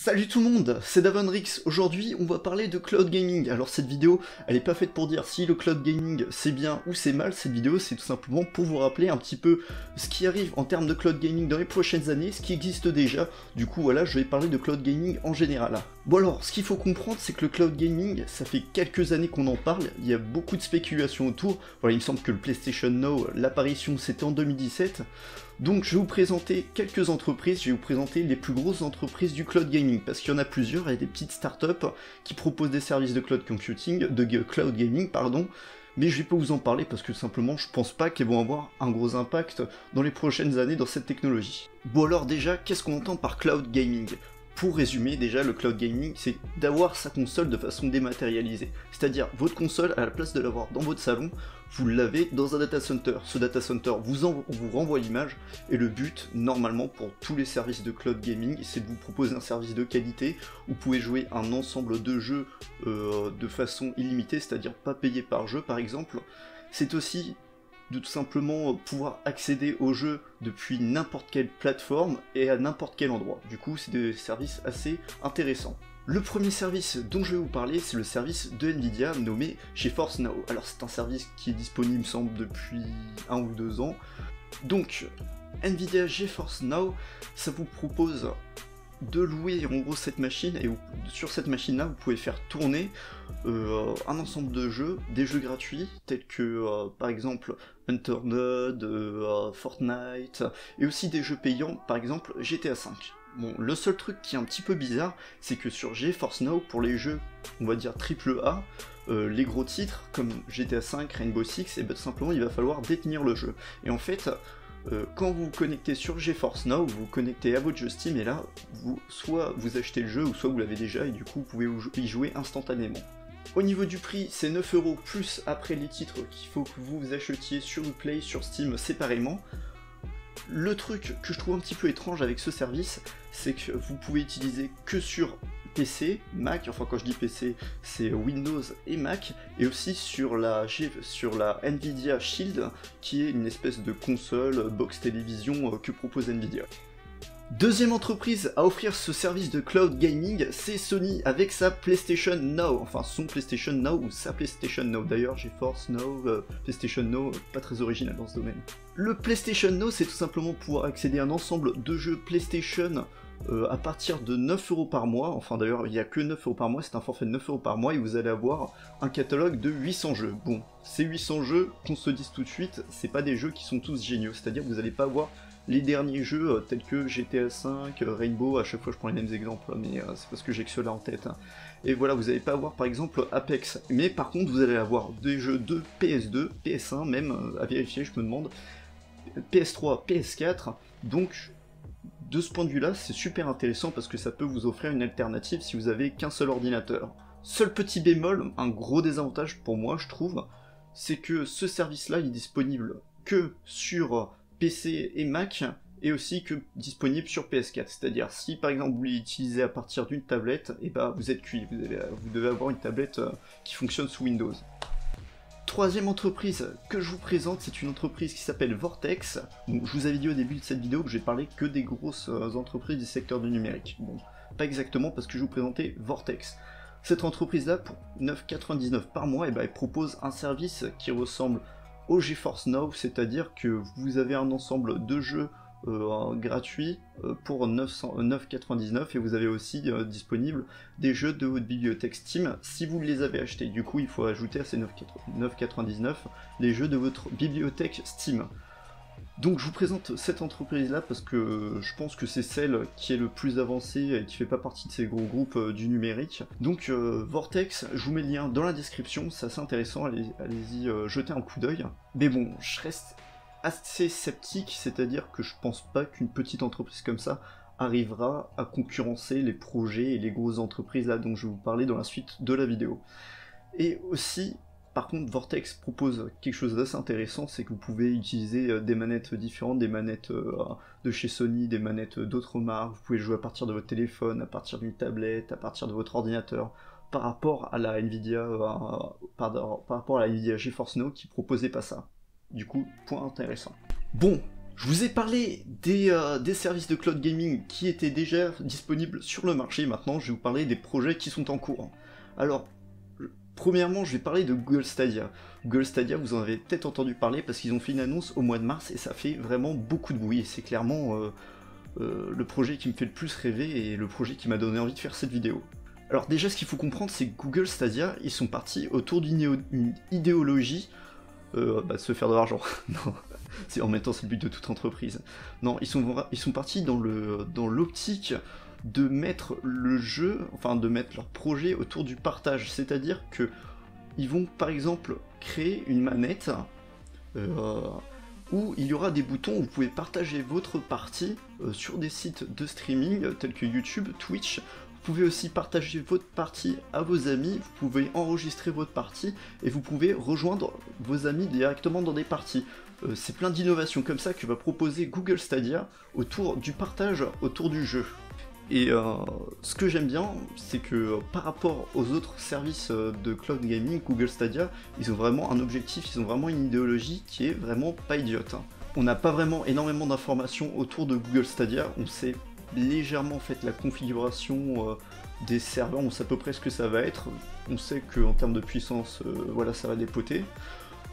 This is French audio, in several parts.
Salut tout le monde, c'est Davonrix. Aujourd'hui on va parler de cloud gaming. Alors cette vidéo elle est pas faite pour dire si le cloud gaming c'est bien ou c'est mal, cette vidéo c'est tout simplement pour vous rappeler un petit peu ce qui arrive en termes de cloud gaming dans les prochaines années, ce qui existe déjà. Du coup voilà, je vais parler de cloud gaming en général. Bon alors, ce qu'il faut comprendre c'est que le cloud gaming, ça fait quelques années qu'on en parle, il y a beaucoup de spéculations autour. Voilà, il me semble que le PlayStation Now, l'apparition c'était en 2017. Donc je vais vous présenter quelques entreprises, je vais vous présenter les plus grosses entreprises du cloud gaming, parce qu'il y en a plusieurs, il y a des petites startups qui proposent des services de cloud computing, de cloud gaming, pardon, mais je vais pas vous en parler parce que simplement je pense pas qu'elles vont avoir un gros impact dans les prochaines années dans cette technologie. Bon alors déjà, qu'est-ce qu'on entend par cloud gaming ? Pour résumer, déjà, le cloud gaming, c'est d'avoir sa console de façon dématérialisée. C'est-à-dire, votre console, à la place de l'avoir dans votre salon, vous l'avez dans un data center. Ce data center vous renvoie l'image, et le but, normalement, pour tous les services de cloud gaming, c'est de vous proposer un service de qualité, où vous pouvez jouer un ensemble de jeux de façon illimitée, c'est-à-dire pas payé par jeu, par exemple. C'est aussi de tout simplement pouvoir accéder au jeu depuis n'importe quelle plateforme et à n'importe quel endroit. Du coup, c'est des services assez intéressants. Le premier service dont je vais vous parler, c'est le service de Nvidia nommé GeForce Now. Alors c'est un service qui est disponible, il me semble, depuis 1 ou 2 ans. Donc, Nvidia GeForce Now, ça vous propose de louer en gros cette machine, et sur cette machine là vous pouvez faire tourner un ensemble de jeux, des jeux gratuits tels que par exemple Unturned, Fortnite, et aussi des jeux payants, par exemple GTA V. Bon, le seul truc qui est un petit peu bizarre, c'est que sur GeForce Now, pour les jeux, on va dire AAA, les gros titres comme GTA V, Rainbow Six, et ben tout simplement il va falloir détenir le jeu. Et en fait, quand vous vous connectez sur GeForce Now, vous vous connectez à votre jeu Steam et là, soit vous achetez le jeu ou soit vous l'avez déjà et du coup vous pouvez y jouer instantanément. Au niveau du prix, c'est 9€ plus après les titres qu'il faut que vous achetiez sur Uplay, sur Steam séparément. Le truc que je trouve un petit peu étrange avec ce service, c'est que vous pouvez utiliser que sur PC, Mac, enfin quand je dis PC, c'est Windows et Mac, et aussi sur la Nvidia Shield, qui est une espèce de console, box télévision que propose Nvidia. Deuxième entreprise à offrir ce service de cloud gaming, c'est Sony avec sa PlayStation Now, enfin son PlayStation Now ou sa PlayStation Now. D'ailleurs, GeForce Now, PlayStation Now, pas très original dans ce domaine. Le PlayStation Now, c'est tout simplement pouvoir accéder à un ensemble de jeux PlayStation à partir de 9€ par mois, enfin d'ailleurs il n'y a que 9€ par mois, c'est un forfait de 9€ par mois et vous allez avoir un catalogue de 800 jeux. Bon, ces 800 jeux, qu'on se dise tout de suite, c'est pas des jeux qui sont tous géniaux, c'est-à-dire que vous n'allez pas avoir les derniers jeux tels que GTA V, Rainbow, à chaque fois je prends les mêmes exemples, mais c'est parce que j'ai que ceux-là en tête. Hein. Et voilà, vous n'allez pas avoir par exemple Apex, mais par contre vous allez avoir des jeux de PS2, PS1 même, à vérifier je me demande, PS3, PS4, donc de ce point de vue-là, c'est super intéressant parce que ça peut vous offrir une alternative si vous avez qu'un seul ordinateur. Seul petit bémol, un gros désavantage pour moi, je trouve, c'est que ce service-là, il est disponible que sur PC et Mac, et aussi que disponible sur PS4. C'est-à-dire, si par exemple vous l'utilisez à partir d'une tablette, et bah vous êtes cuit, vous devez avoir une tablette qui fonctionne sous Windows. Troisième entreprise que je vous présente, c'est une entreprise qui s'appelle Vortex. Bon, je vous avais dit au début de cette vidéo que j'ai parlé que des grosses entreprises du secteur du numérique. Bon, pas exactement parce que je vais vous présenter Vortex. Cette entreprise-là, pour 9,99€ par mois, et ben, elle propose un service qui ressemble au GeForce Now, c'est-à-dire que vous avez un ensemble de jeux gratuits pour 9,99€ et vous avez aussi disponible des jeux de votre bibliothèque Steam si vous les avez achetés. Du coup, il faut ajouter à ces 9,99€ les jeux de votre bibliothèque Steam. Donc je vous présente cette entreprise-là parce que je pense que c'est celle qui est le plus avancée et qui fait pas partie de ces gros groupes du numérique. Donc Vortex, je vous mets le lien dans la description, c'est assez intéressant, allez-y jeter un coup d'œil. Mais bon, je reste assez sceptique, c'est-à-dire que je pense pas qu'une petite entreprise comme ça arrivera à concurrencer les projets et les grosses entreprises là dont je vais vous parler dans la suite de la vidéo. Et aussi, par contre, Vortex propose quelque chose d'assez intéressant, c'est que vous pouvez utiliser des manettes différentes, des manettes de chez Sony, des manettes d'autres marques, vous pouvez jouer à partir de votre téléphone, à partir d'une tablette, à partir de votre ordinateur, par rapport à la Nvidia, par rapport à la Nvidia GeForce Now qui proposait pas ça. Du coup, point intéressant. Bon, Je vous ai parlé des services de cloud gaming qui étaient déjà disponibles sur le marché. Maintenant, je vais vous parler des projets qui sont en cours. Alors, premièrement, je vais parler de Google Stadia. Google Stadia, vous en avez peut-être entendu parler parce qu'ils ont fait une annonce au mois de mars et ça fait vraiment beaucoup de bruit. Et c'est clairement le projet qui me fait le plus rêver et le projet qui m'a donné envie de faire cette vidéo. Alors déjà, ce qu'il faut comprendre, c'est que Google Stadia, ils sont partis autour d'une idéologie de se faire de l'argent. Non, en même temps, c'est le but de toute entreprise. Non, ils sont partis dans l'optique de mettre le jeu, enfin de mettre leur projet autour du partage. C'est-à-dire que ils vont par exemple créer une manette où il y aura des boutons où vous pouvez partager votre partie sur des sites de streaming tels que YouTube, Twitch. Vous pouvez aussi partager votre partie à vos amis, vous pouvez enregistrer votre partie et vous pouvez rejoindre vos amis directement dans des parties. C'est plein d'innovations comme ça que va proposer Google Stadia autour du partage autour du jeu. Et ce que j'aime bien, c'est que par rapport aux autres services de cloud gaming, Google Stadia, ils ont vraiment un objectif, ils ont vraiment une idéologie qui est vraiment pas idiote. On n'a pas vraiment énormément d'informations autour de Google Stadia, on sait légèrement fait la configuration des serveurs, on sait à peu près ce que ça va être, on sait qu'en termes de puissance, voilà, ça va dépoter.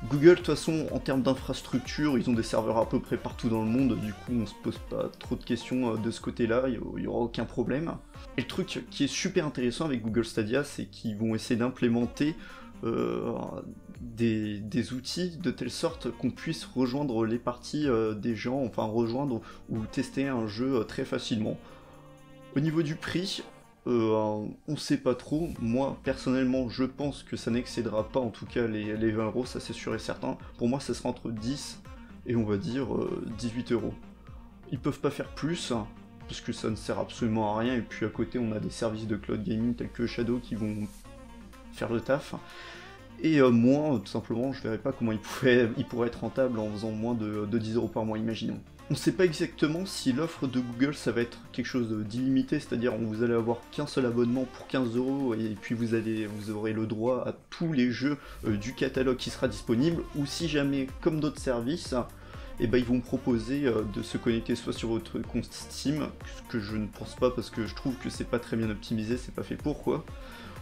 Google, de toute façon, en termes d'infrastructure, ils ont des serveurs à peu près partout dans le monde, du coup on se pose pas trop de questions de ce côté-là, il y aura aucun problème. Et le truc qui est super intéressant avec Google Stadia, c'est qu'ils vont essayer d'implémenter des outils de telle sorte qu'on puisse rejoindre les parties des gens, enfin rejoindre ou tester un jeu très facilement. Au niveau du prix, on sait pas trop. Moi personnellement je pense que ça n'excédera pas en tout cas les 20 €, ça c'est sûr et certain. Pour moi ça sera entre 10 et on va dire 18 €. Ils peuvent pas faire plus parce que ça ne sert absolument à rien, et puis à côté on a des services de cloud gaming tels que Shadow qui vont faire le taf. Et moi, tout simplement, je verrais pas comment il pourrait être rentable en faisant moins de 10 € par mois, imaginons. On sait pas exactement si l'offre de Google ça va être quelque chose d'illimité, c'est-à-dire vous allez avoir qu'un seul abonnement pour 15 € et puis vous aurez le droit à tous les jeux du catalogue qui sera disponible, ou si jamais, comme d'autres services, et ils vont proposer de se connecter soit sur votre compte Steam, ce que je ne pense pas parce que je trouve que c'est pas très bien optimisé, c'est pas fait pour quoi.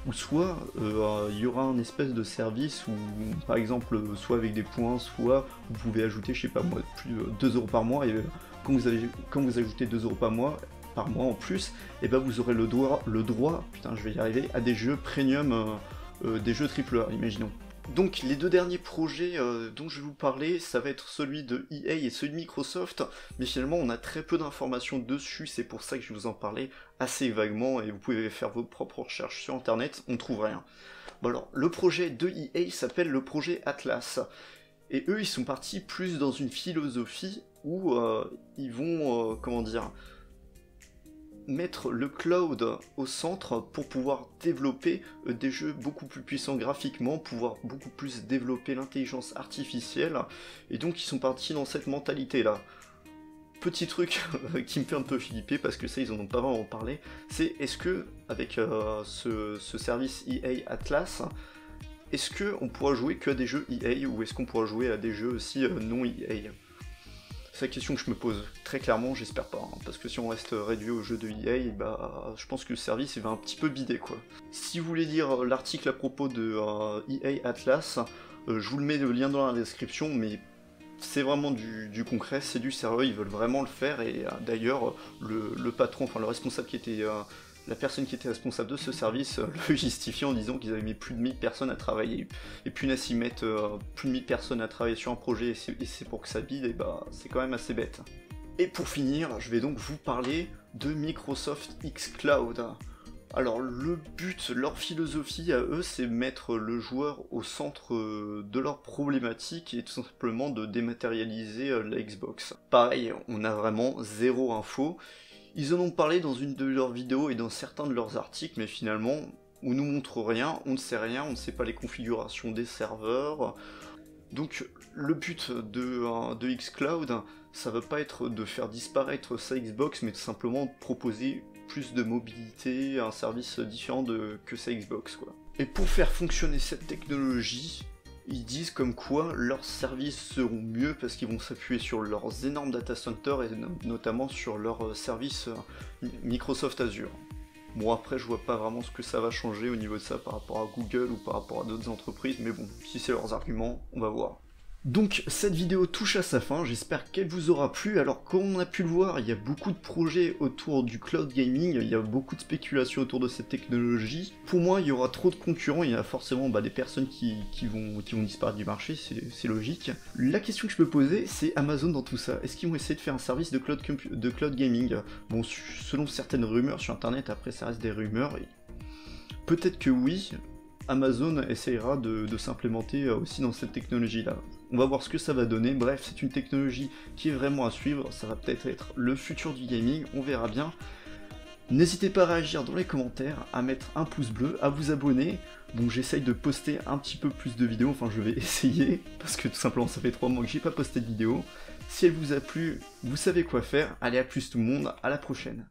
Ou soit il y aura un espèce de service où, par exemple, soit avec des points, soit vous pouvez ajouter, je sais pas moi, plus de 2 € par mois, et quand vous ajoutez 2 € par mois en plus, et vous aurez le droit, putain je vais y arriver, à des jeux premium, des jeux AAA, imaginons. Donc les deux derniers projets dont je vais vous parler, ça va être celui de EA et celui de Microsoft, mais finalement on a très peu d'informations dessus, c'est pour ça que je vais vous en parler assez vaguement, et vous pouvez faire vos propres recherches sur internet, on trouve rien. Bon alors, le projet de EA s'appelle le projet Atlas, et eux ils sont partis plus dans une philosophie où ils vont, comment dire, mettre le cloud au centre pour pouvoir développer des jeux beaucoup plus puissants graphiquement, pouvoir beaucoup plus développer l'intelligence artificielle, et donc ils sont partis dans cette mentalité là. Petit truc qui me fait un peu flipper, parce que ça ils en ont pas vraiment parlé, c'est est-ce que avec ce service EA Atlas, est-ce que on pourra jouer que à des jeux EA, ou est-ce qu'on pourra jouer à des jeux aussi non EA? C'est la question que je me pose, très clairement, j'espère pas, parce que si on reste réduit aux jeux de EA, je pense que le service il va un petit peu bider quoi. Si vous voulez lire l'article à propos de EA Atlas, je vous le mets le lien dans la description, mais c'est vraiment du concret, c'est du sérieux, ils veulent vraiment le faire, et d'ailleurs le patron, enfin le responsable qui était... la personne qui était responsable de ce service le justifiait en disant qu'ils avaient mis plus de 1000 personnes à travailler. Et puis là, s'ils mettent plus de 1000 personnes à travailler sur un projet et c'est pour que ça bide, et c'est quand même assez bête. Et pour finir, je vais donc vous parler de Microsoft xCloud. Alors le but, leur philosophie à eux, c'est mettre le joueur au centre de leur problématique et tout simplement de dématérialiser la Xbox. Pareil, on a vraiment zéro info. Ils en ont parlé dans une de leurs vidéos et dans certains de leurs articles, mais finalement, on nous montre rien, on ne sait rien, on ne sait pas les configurations des serveurs. Donc le but de xCloud, ça va pas être de faire disparaître sa Xbox, mais tout simplement de proposer plus de mobilité, un service différent que sa Xbox quoi. Et pour faire fonctionner cette technologie, ils disent comme quoi leurs services seront mieux parce qu'ils vont s'appuyer sur leurs énormes data centers et notamment sur leurs services Microsoft Azure. Bon, après, je vois pas vraiment ce que ça va changer au niveau de ça par rapport à Google ou par rapport à d'autres entreprises, mais bon, si c'est leurs arguments, on va voir. Donc cette vidéo touche à sa fin, j'espère qu'elle vous aura plu. Alors comme on a pu le voir, il y a beaucoup de projets autour du cloud gaming, il y a beaucoup de spéculations autour de cette technologie. Pour moi, il y aura trop de concurrents, il y a forcément des personnes qui vont disparaître du marché, c'est logique. La question que je peux poser, c'est Amazon dans tout ça. Est-ce qu'ils vont essayer de faire un service de cloud gaming? Bon, selon certaines rumeurs sur internet, après ça reste des rumeurs, peut-être que oui. Amazon essayera de s'implémenter aussi dans cette technologie-là. On va voir ce que ça va donner. Bref, c'est une technologie qui est vraiment à suivre. Ça va peut-être être le futur du gaming, on verra bien. N'hésitez pas à réagir dans les commentaires, à mettre un pouce bleu, à vous abonner. Bon, j'essaye de poster un petit peu plus de vidéos, enfin je vais essayer, parce que tout simplement ça fait 3 mois que j'ai pas posté de vidéo. Si elle vous a plu, vous savez quoi faire. Allez, à plus tout le monde, à la prochaine.